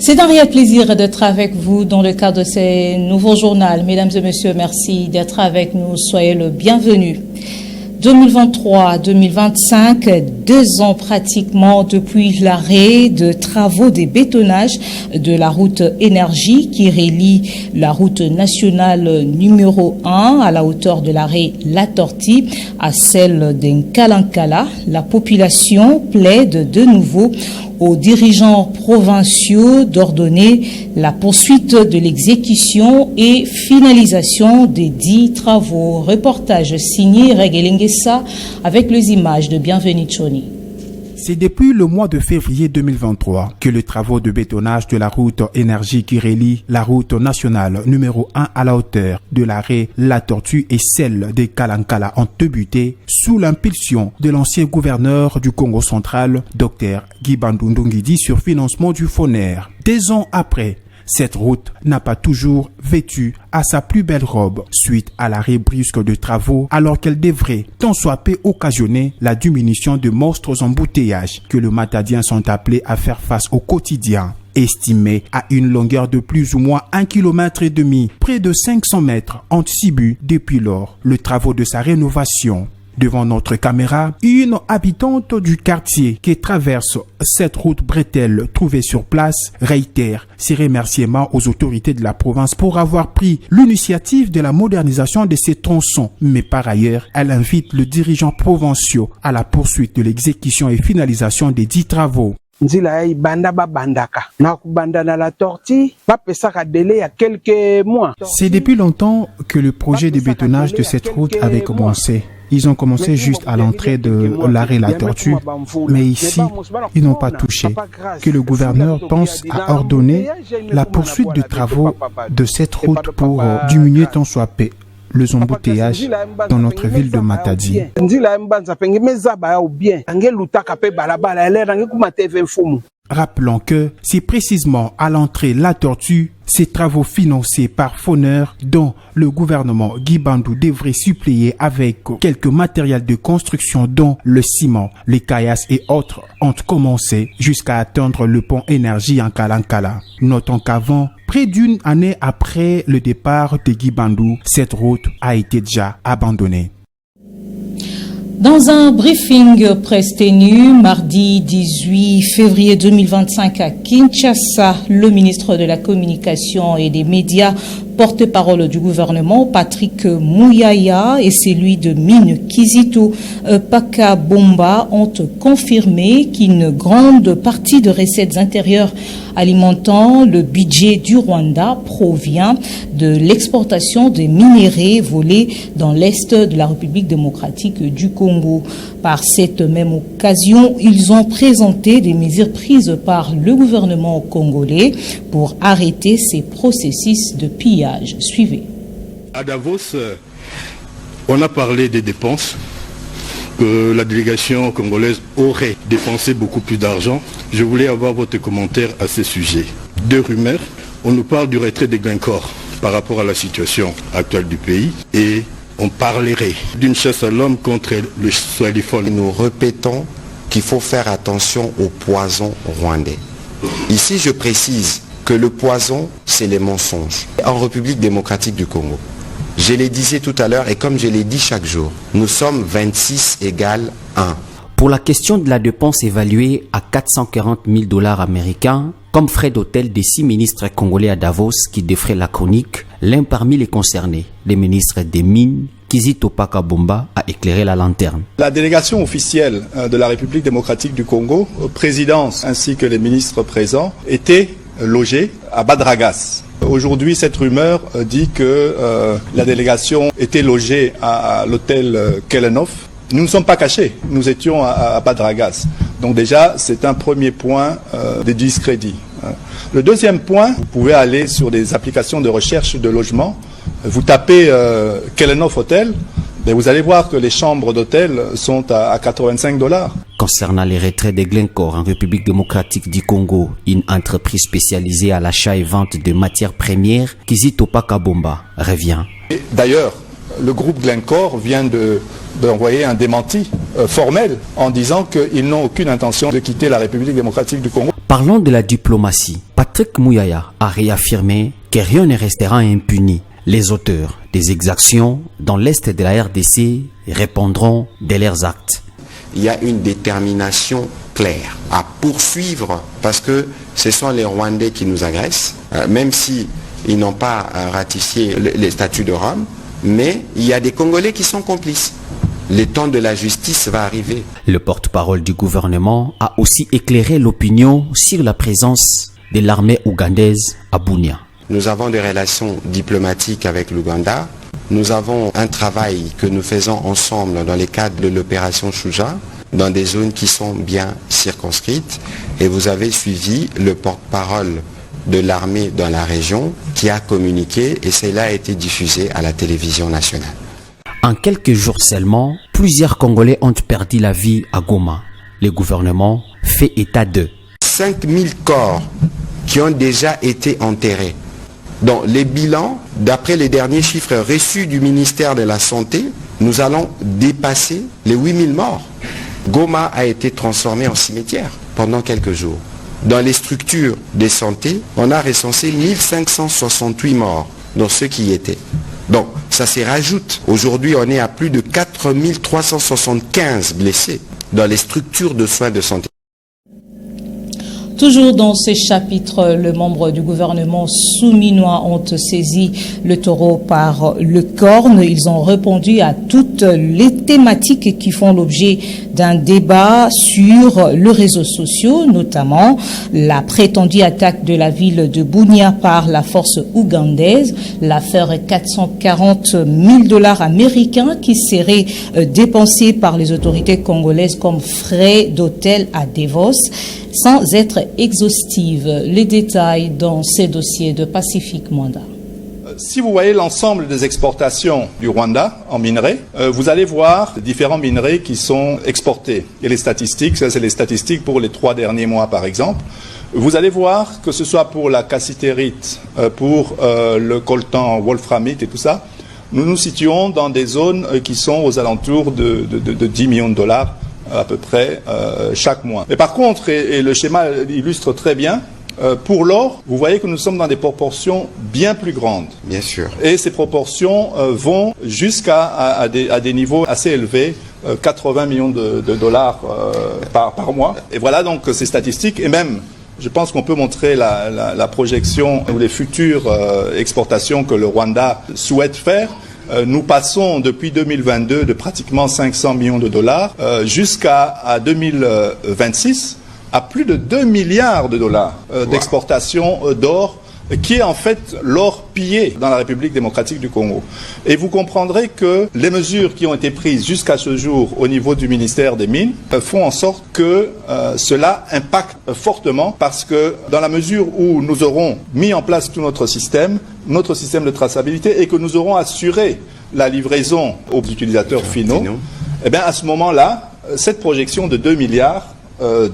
C'est un réel plaisir d'être avec vous dans le cadre de ces nouveaux journaux. Mesdames et messieurs, merci d'être avec nous. Soyez le bienvenu. 2023-2025, 2 ans pratiquement depuis l'arrêt de travaux des bétonnages de la route énergie qui relie la route nationale numéro 1 à la hauteur de l'arrêt La Tortue à celle d'Nkalankala. La population plaide de nouveau aux dirigeants provinciaux d'ordonner la poursuite de l'exécution et finalisation des 10 travaux. Reportage signé Regelingesa avec les images de Bienvenue Choni. C'est depuis le mois de février 2023 que les travaux de bétonnage de la route énergie qui relie la route nationale numéro 1 à la hauteur de l'arrêt La Tortue et celle de Kalankala ont débuté sous l'impulsion de l'ancien gouverneur du Congo central, Dr Guy Bandou Ndungidi, sur financement du FONER. 2 ans après, cette route n'a pas toujours vêtu à sa plus belle robe suite à l'arrêt brusque de travaux alors qu'elle devrait tant soit peu occasionner la diminution de monstres embouteillages que les Matadiens sont appelés à faire face au quotidien. Estimé à une longueur de plus ou moins 1,5 km, près de 500 mètres ont subi depuis lors le travaux de sa rénovation. Devant notre caméra, une habitante du quartier qui traverse cette route bretelle trouvée sur place réitère ses remerciements aux autorités de la province pour avoir pris l'initiative de la modernisation de ces tronçons. Mais par ailleurs, elle invite le dirigeant provincial à la poursuite de l'exécution et finalisation des 10 travaux. C'est depuis longtemps que le projet de bétonnage de cette route avait commencé. Ils ont commencé juste à l'entrée de l'arrêt La Tortue, mais ici, ils n'ont pas touché. Que le gouverneur pense à ordonner la poursuite des travaux de cette route pour diminuer tant soit peu les embouteillages dans notre ville de Matadi. Rappelons que c'est précisément à l'entrée La Tortue, ces travaux financés par FONER dont le gouvernement Guy Bandou devrait suppléer avec quelques matériels de construction dont le ciment, les caillasses et autres ont commencé jusqu'à atteindre le pont énergie en Kalankala. Notons qu'avant, près d'une année après le départ de Guy Bandou, cette route a été déjà abandonnée. Dans un briefing presse tenu mardi 18 février 2025 à Kinshasa, le ministre de la Communication et des Médias, porte-parole du gouvernement, Patrick Mouyaya, et celui de Mines Kizito Pakabomba ont confirmé qu'une grande partie de recettes intérieures alimentant le budget du Rwanda provient de l'exportation des minéraux volés dans l'est de la République démocratique du Congo. Par cette même occasion, ils ont présenté des mesures prises par le gouvernement congolais pour arrêter ces processus de pillage. Suivez. À Davos, on a parlé des dépenses, que la délégation congolaise aurait dépensé beaucoup plus d'argent. Je voulais avoir votre commentaire à ce sujet. 2 rumeurs. On nous parle du retrait des Glencore par rapport à la situation actuelle du pays et on parlerait d'une chasse à l'homme contre le Swahilifone. Nous répétons qu'il faut faire attention au poison rwandais. Ici, je précise que le poison, c'est les mensonges. En République démocratique du Congo, je l'ai dit tout à l'heure et comme je l'ai dit chaque jour, nous sommes 26 égale 1. Pour la question de la dépense évaluée à 440 000 $ américains, comme frais d'hôtel des 6 ministres congolais à Davos qui défraient la chronique, l'un parmi les concernés, le ministre des Mines, Kizito Pakabomba, a éclairé la lanterne. La délégation officielle de la République démocratique du Congo, présidence ainsi que les ministres présents, étaient logés à Badragas. Aujourd'hui, cette rumeur dit que la délégation était logée à l'hôtel Kelenov. Nous ne sommes pas cachés, nous étions à Badragas. Donc déjà, c'est un premier point de discrédit. Le deuxième point, vous pouvez aller sur des applications de recherche de logement, vous tapez Kelenov Hotel, et vous allez voir que les chambres d'hôtel sont à 85 $. Concernant les retraits des Glencore en République démocratique du Congo, une entreprise spécialisée à l'achat et vente de matières premières, Kizito Pakabomba, revient. D'ailleurs, le groupe Glencore vient d'envoyer un démenti formel en disant qu'ils n'ont aucune intention de quitter la République démocratique du Congo. Parlons de la diplomatie. Patrick Mouyaya a réaffirmé que rien ne restera impuni. Les auteurs des exactions dans l'est de la RDC répondront de leurs actes. Il y a une détermination claire à poursuivre parce que ce sont les Rwandais qui nous agressent, même si ils n'ont pas ratifié les statuts de Rome, mais il y a des Congolais qui sont complices. Le temps de la justice va arriver. Le porte-parole du gouvernement a aussi éclairé l'opinion sur la présence de l'armée ougandaise à Bunia. Nous avons des relations diplomatiques avec l'Ouganda. Nous avons un travail que nous faisons ensemble dans le cadre de l'opération Shuja, dans des zones qui sont bien circonscrites. Et vous avez suivi le porte-parole de l'armée dans la région qui a communiqué et cela a été diffusé à la télévision nationale. En quelques jours seulement, plusieurs Congolais ont perdu la vie à Goma. Le gouvernement fait état de 5000 corps qui ont déjà été enterrés. Donc les bilans, d'après les derniers chiffres reçus du ministère de la Santé, nous allons dépasser les 8000 morts. Goma a été transformé en cimetière pendant quelques jours. Dans les structures de santé, on a recensé 1568 morts dans ceux qui y étaient. Donc ça s'y rajoute. Aujourd'hui, on est à plus de 4375 blessés dans les structures de soins de santé. Toujours dans ces chapitres, les membres du gouvernement souminois ont saisi le taureau par le corne. Ils ont répondu à toutes les thématiques qui font l'objet d'un débat sur les réseaux sociaux, notamment la prétendue attaque de la ville de Bunia par la force ougandaise, l'affaire 440 000 $ américains qui seraient dépensés par les autorités congolaises comme frais d'hôtel à Davos, sans être exhaustive. Les détails dans ces dossiers de Pacifique Mwanda. Si vous voyez l'ensemble des exportations du Rwanda en minerais, vous allez voir différents minerais qui sont exportés. Et les statistiques, ça c'est les statistiques pour les 3 derniers mois par exemple. Vous allez voir que ce soit pour la cassitérite, pour le coltan, wolframite et tout ça, nous nous situons dans des zones qui sont aux alentours de 10 millions de dollars à peu près chaque mois. Mais par contre, et le schéma illustre très bien, pour l'or, vous voyez que nous sommes dans des proportions bien plus grandes. Bien sûr. Et ces proportions vont jusqu'à des niveaux assez élevés, 80 millions de dollars par mois. Et voilà donc ces statistiques. Et même, je pense qu'on peut montrer la projection ou les futures exportations que le Rwanda souhaite faire. Nous passons depuis 2022 de pratiquement 500 millions de dollars jusqu'à 2026 à plus de 2 milliards de dollars d'exportation d'or, qui est en fait l'or pillé dans la République démocratique du Congo. Et vous comprendrez que les mesures qui ont été prises jusqu'à ce jour au niveau du ministère des Mines font en sorte que cela impacte fortement, parce que dans la mesure où nous aurons mis en place tout notre système de traçabilité, et que nous aurons assuré la livraison aux utilisateurs finaux, eh bien à ce moment-là, cette projection de 2 milliards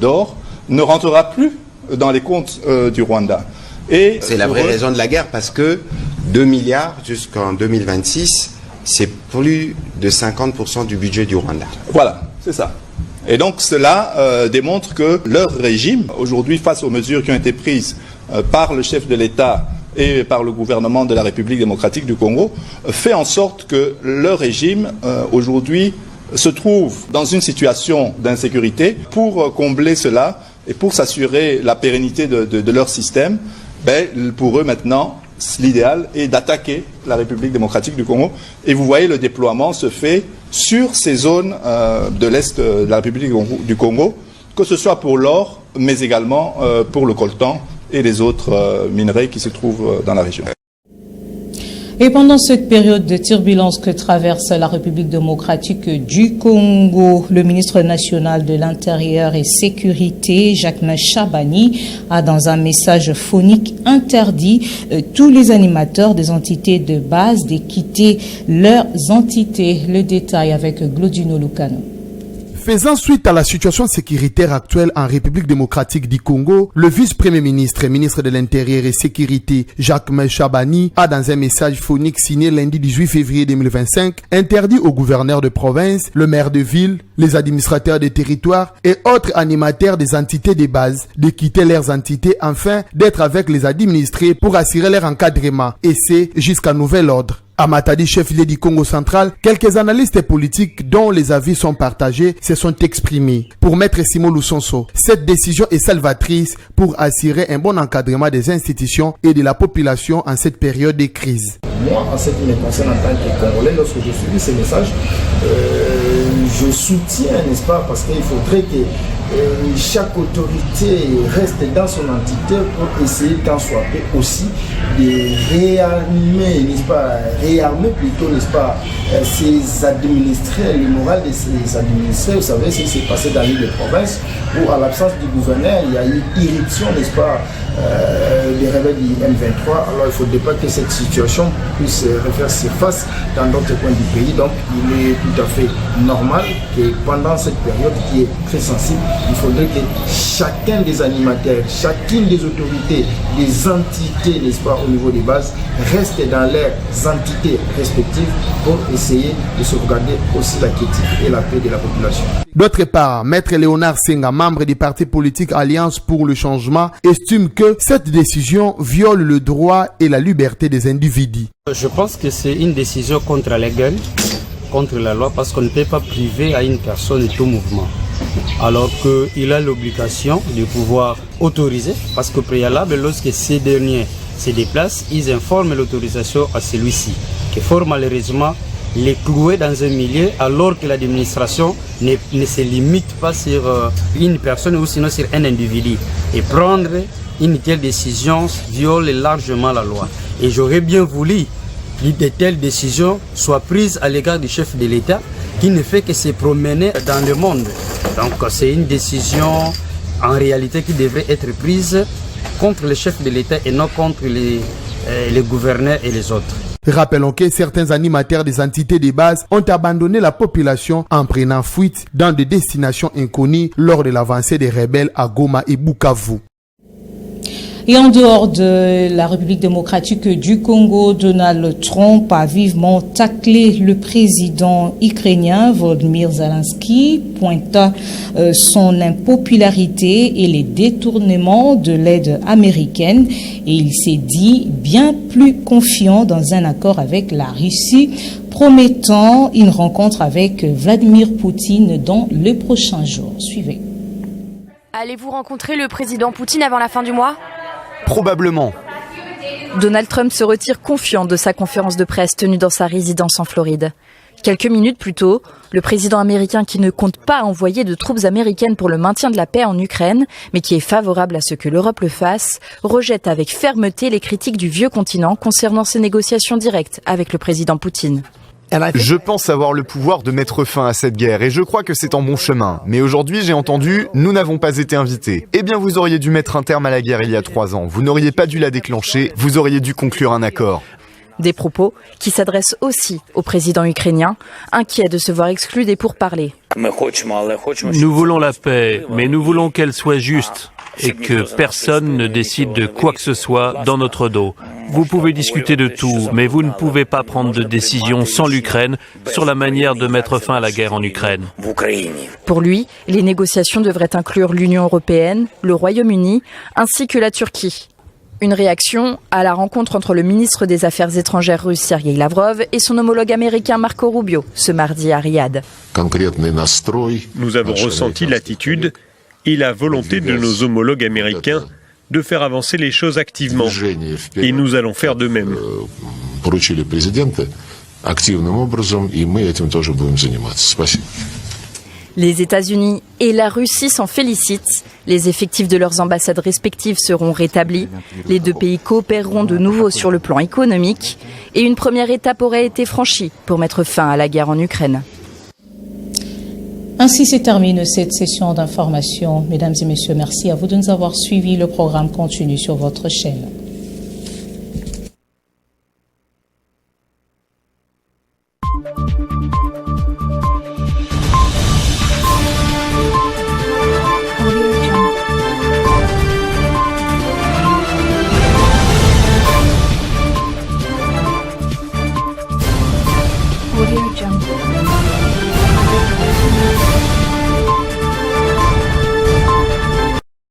d'or ne rentrera plus dans les comptes du Rwanda. C'est la vraie raison de la guerre, parce que 2 milliards jusqu'en 2026, c'est plus de 50% du budget du Rwanda. Voilà, c'est ça. Et donc cela démontre que leur régime, aujourd'hui, face aux mesures qui ont été prises par le chef de l'État et par le gouvernement de la République démocratique du Congo, fait en sorte que leur régime, aujourd'hui, se trouve dans une situation d'insécurité. Pour combler cela et pour s'assurer la pérennité de leur système, pour eux maintenant, l'idéal est d'attaquer la République démocratique du Congo. Et vous voyez, le déploiement se fait sur ces zones de l'Est de la République du Congo, que ce soit pour l'or, mais également pour le coltan et les autres minerais qui se trouvent dans la région. Et pendant cette période de turbulence que traverse la République démocratique du Congo, le ministre national de l'Intérieur et Sécurité, Jacquemain Chabani, a dans un message phonique interdit tous les animateurs des entités de base de quitter leurs entités. Le détail avec Glodino Lucano. Faisant suite à la situation sécuritaire actuelle en République démocratique du Congo, le vice-premier ministre et ministre de l'Intérieur et Sécurité, Jacques Chabani, a dans un message phonique signé lundi 18 février 2025 interdit aux gouverneurs de province, le maire de ville, les administrateurs des territoires et autres animateurs des entités de base de quitter leurs entités afin d'être avec les administrés pour assurer leur encadrement, et c'est jusqu'à nouvel ordre. À Matadi, chef-lieu du Congo central, quelques analystes politiques dont les avis sont partagés se sont exprimés. Pour Maître Simon Lusonso, cette décision est salvatrice pour assurer un bon encadrement des institutions et de la population en cette période de crise. Moi, en ce qui me concerne en tant que Congolais, lorsque je suis ces messages, je soutiens, n'est-ce pas, parce qu'il faudrait que chaque autorité reste dans son entité pour essayer tant soit peu aussi de réarmer, n'est-ce pas, réarmer plutôt, n'est-ce pas, ses administrés, le moral de ses administrés. Vous savez ce qui s'est passé dans l'île de province où, à l'absence du gouverneur, il y a eu irruption, n'est-ce pas, des rebelles du M23. Alors il ne faudrait pas que cette situation puisse refaire surface dans d'autres coins du pays. Donc il est tout à fait normal que pendant cette période qui est très sensible, il faudrait que chacun des animateurs, chacune des autorités, des entités, n'est-ce pas, au niveau des bases, reste dans leurs entités respectives pour essayer de sauvegarder aussi la quiétude et la paix de la population. D'autre part, Maître Léonard Senga, membre du parti politique Alliance pour le changement, estime que cette décision viole le droit et la liberté des individus. Je pense que c'est une décision contre la légale, contre la loi, parce qu'on ne peut pas priver à une personne tout mouvement. Alors qu'il a l'obligation de pouvoir autoriser, parce qu'au préalable, lorsque ces derniers se déplacent, ils informent l'autorisation à celui-ci, qui fort malheureusement les clouer dans un milieu alors que l'administration ne se limite pas sur une personne ou sinon sur un individu. Et prendre une telle décision viole largement la loi. Et j'aurais bien voulu que de telles décisions soient prises à l'égard du chef de l'État qui ne fait que se promener dans le monde. Donc c'est une décision en réalité qui devrait être prise contre le chef de l'État et non contre les gouverneurs et les autres. Rappelons que certains animateurs des entités de base ont abandonné la population en prenant fuite dans des destinations inconnues lors de l'avancée des rebelles à Goma et Bukavu. Et en dehors de la République démocratique du Congo, Donald Trump a vivement taclé le président ukrainien Volodymyr Zelensky, pointant son impopularité et les détournements de l'aide américaine. Et il s'est dit bien plus confiant dans un accord avec la Russie, promettant une rencontre avec Vladimir Poutine dans les prochains jours. Suivez. Allez-vous rencontrer le président Poutine avant la fin du mois ? Probablement. Donald Trump se retire confiant de sa conférence de presse tenue dans sa résidence en Floride. Quelques minutes plus tôt, le président américain qui ne compte pas envoyer de troupes américaines pour le maintien de la paix en Ukraine, mais qui est favorable à ce que l'Europe le fasse, rejette avec fermeté les critiques du vieux continent concernant ses négociations directes avec le président Poutine. Je pense avoir le pouvoir de mettre fin à cette guerre et je crois que c'est en bon chemin. Mais aujourd'hui, j'ai entendu, nous n'avons pas été invités. Eh bien, vous auriez dû mettre un terme à la guerre il y a 3 ans. Vous n'auriez pas dû la déclencher, vous auriez dû conclure un accord. Des propos qui s'adressent aussi au président ukrainien, inquiet de se voir exclu des pourparlers. Nous voulons la paix, mais nous voulons qu'elle soit juste et que personne ne décide de quoi que ce soit dans notre dos. Vous pouvez discuter de tout, mais vous ne pouvez pas prendre de décision sans l'Ukraine sur la manière de mettre fin à la guerre en Ukraine. Pour lui, les négociations devraient inclure l'Union européenne, le Royaume-Uni ainsi que la Turquie. Une réaction à la rencontre entre le ministre des Affaires étrangères russe Sergei Lavrov et son homologue américain Marco Rubio ce mardi à Riyad. Nous avons ressenti l'attitude et la volonté de nos homologues américains de faire avancer les choses activement. Et nous allons faire de même. Les États-Unis et la Russie s'en félicitent. Les effectifs de leurs ambassades respectives seront rétablis. Les deux pays coopéreront de nouveau sur le plan économique. Et une première étape aurait été franchie pour mettre fin à la guerre en Ukraine. Ainsi se termine cette session d'information. Mesdames et messieurs, merci à vous de nous avoir suivis. Le programme continue sur votre chaîne.